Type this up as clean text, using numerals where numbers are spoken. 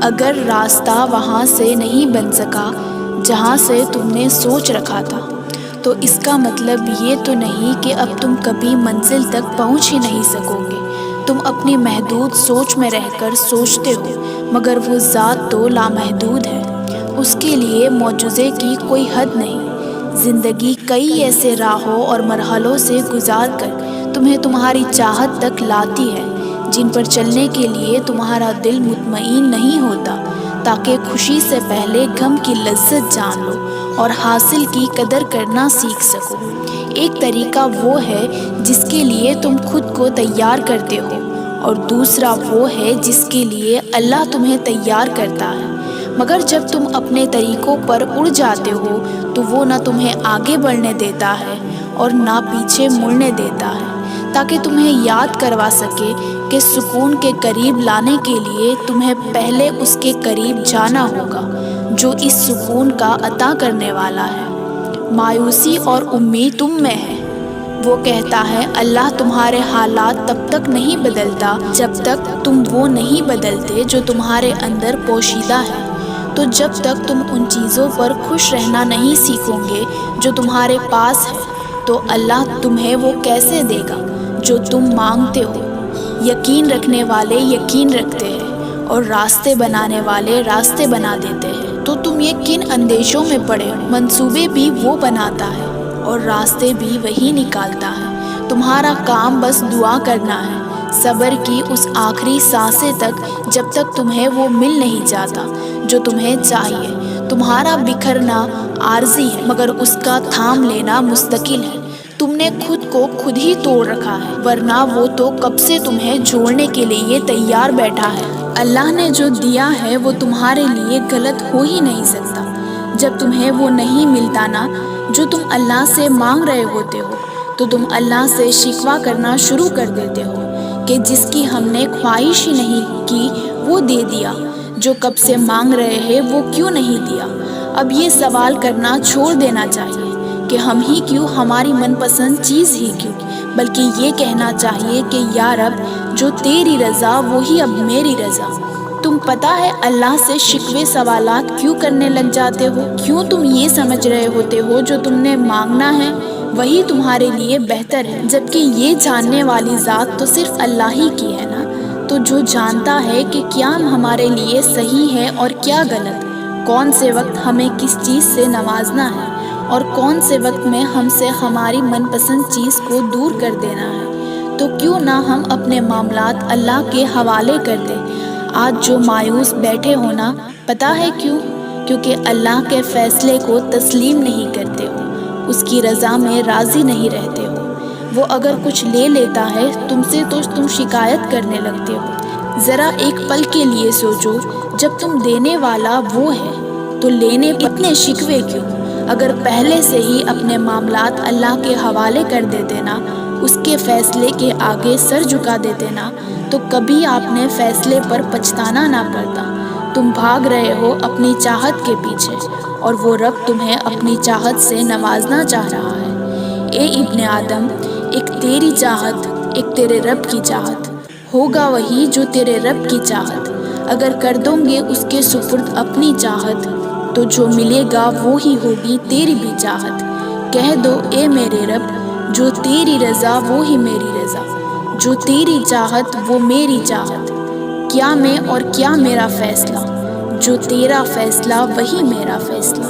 اگر راستہ وہاں سے نہیں بن سکا جہاں سے تم نے سوچ رکھا تھا، تو اس کا مطلب یہ تو نہیں کہ اب تم کبھی منزل تک پہنچ ہی نہیں سکو گے۔ تم اپنی محدود سوچ میں رہ کر سوچتے ہو، مگر وہ ذات تو لامحدود ہے، اس کے لیے معجزے کی کوئی حد نہیں۔ زندگی کئی ایسے راہوں اور مرحلوں سے گزار کر تمہیں تمہاری چاہت تک لاتی ہے، جن پر چلنے کے لیے تمہارا دل مطمئن نہیں ہوتا، تاکہ خوشی سے پہلے غم کی لذت جان لو اور حاصل کی قدر کرنا سیکھ سکو۔ ایک طریقہ وہ ہے جس کے لیے تم خود کو تیار کرتے ہو، اور دوسرا وہ ہے جس کے لیے اللہ تمہیں تیار کرتا ہے۔ مگر جب تم اپنے طریقوں پر اڑ جاتے ہو تو وہ نہ تمہیں آگے بڑھنے دیتا ہے اور نہ پیچھے مڑنے دیتا ہے، تاکہ تمہیں یاد کروا سکے کہ سکون کے قریب لانے کے لیے تمہیں پہلے اس کے قریب جانا ہوگا جو اس سکون کا عطا کرنے والا ہے۔ مایوسی اور امید تم میں ہے۔ وہ کہتا ہے اللہ تمہارے حالات تب تک نہیں بدلتا جب تک تم وہ نہیں بدلتے جو تمہارے اندر پوشیدہ ہے۔ تو جب تک تم ان چیزوں پر خوش رہنا نہیں سیکھو گے جو تمہارے پاس ہے، تو اللہ تمہیں وہ کیسے دے گا جو تم مانگتے ہو؟ یقین رکھنے والے یقین رکھتے ہیں اور راستے بنانے والے راستے بنا دیتے ہیں۔ تو تم یہ کن اندیشوں میں پڑے ہو؟ منصوبے بھی وہ بناتا ہے اور راستے بھی وہی نکالتا ہے۔ تمہارا کام بس دعا کرنا ہے، صبر کی اس آخری سانسیں تک جب تک تمہیں وہ مل نہیں جاتا جو تمہیں چاہیے۔ تمہارا بکھرنا عارضی ہے، مگر اس کا تھام لینا مستقل ہے۔ تم نے خود کو خود ہی توڑ رکھا ہے، ورنہ وہ تو کب سے تمہیں جوڑنے کے لیے تیار بیٹھا ہے۔ اللہ نے جو دیا ہے وہ تمہارے لیے غلط ہو ہی نہیں سکتا۔ جب تمہیں وہ نہیں ملتا نا جو تم اللہ سے مانگ رہے ہوتے ہو، تو تم اللہ سے شکوہ کرنا شروع کر دیتے ہو کہ جس کی ہم نے خواہش ہی نہیں کی وہ دے دیا، جو کب سے مانگ رہے ہیں وہ کیوں نہیں دیا۔ اب یہ سوال کرنا چھوڑ دینا چاہیے کہ ہم ہی کیوں، ہماری من پسند چیز ہی کیوں، بلکہ یہ کہنا چاہیے کہ یا رب جو تیری رضا وہی اب میری رضا۔ تم پتہ ہے اللہ سے شکوے سوالات کیوں کرنے لگ جاتے ہو؟ کیوں تم یہ سمجھ رہے ہوتے ہو جو تم نے مانگنا ہے وہی تمہارے لیے بہتر ہے، جبکہ یہ جاننے والی ذات تو صرف اللہ ہی کی ہے نا۔ تو جو جانتا ہے کہ کیا ہمارے لیے صحیح ہے اور کیا غلط، کون سے وقت ہمیں کس چیز سے نوازنا ہے اور کون سے وقت میں ہم سے ہماری من پسند چیز کو دور کر دینا ہے، تو کیوں نہ ہم اپنے معاملات اللہ کے حوالے کر دیں۔ آج جو مایوس بیٹھے ہونا، پتہ ہے کیوں؟ کیونکہ اللہ کے فیصلے کو تسلیم نہیں کرتے ہو، اس کی رضا میں راضی نہیں رہتے ہو۔ وہ اگر کچھ لے لیتا ہے تم سے تو تم شکایت کرنے لگتے ہو۔ ذرا ایک پل کے لیے سوچو، جب تم دینے والا وہ ہے تو لینے پر اتنے شکوے کیوں؟ اگر پہلے سے ہی اپنے معاملات اللہ کے حوالے کر دیتے نا، اس کے فیصلے کے آگے سر جھکا دیتے نا، تو کبھی آپ نے فیصلے پر پچھتانا نہ پڑتا۔ تم بھاگ رہے ہو اپنی چاہت کے پیچھے، اور وہ رب تمہیں اپنی چاہت سے نوازنا چاہ رہا ہے۔ اے ابن آدم، ایک تیری چاہت، ایک تیرے رب کی چاہت، ہوگا وہی جو تیرے رب کی چاہت۔ اگر کر دو گے اس کے سپرد اپنی چاہت، تو جو ملے گا وہی ہوگی تیری بھی چاہت۔ کہہ دو اے میرے رب، جو تیری رضا وہی میری رضا، جو تیری چاہت وہ میری چاہت۔ کیا میں اور کیا میرا فیصلہ، جو تیرا فیصلہ وہی میرا فیصلہ۔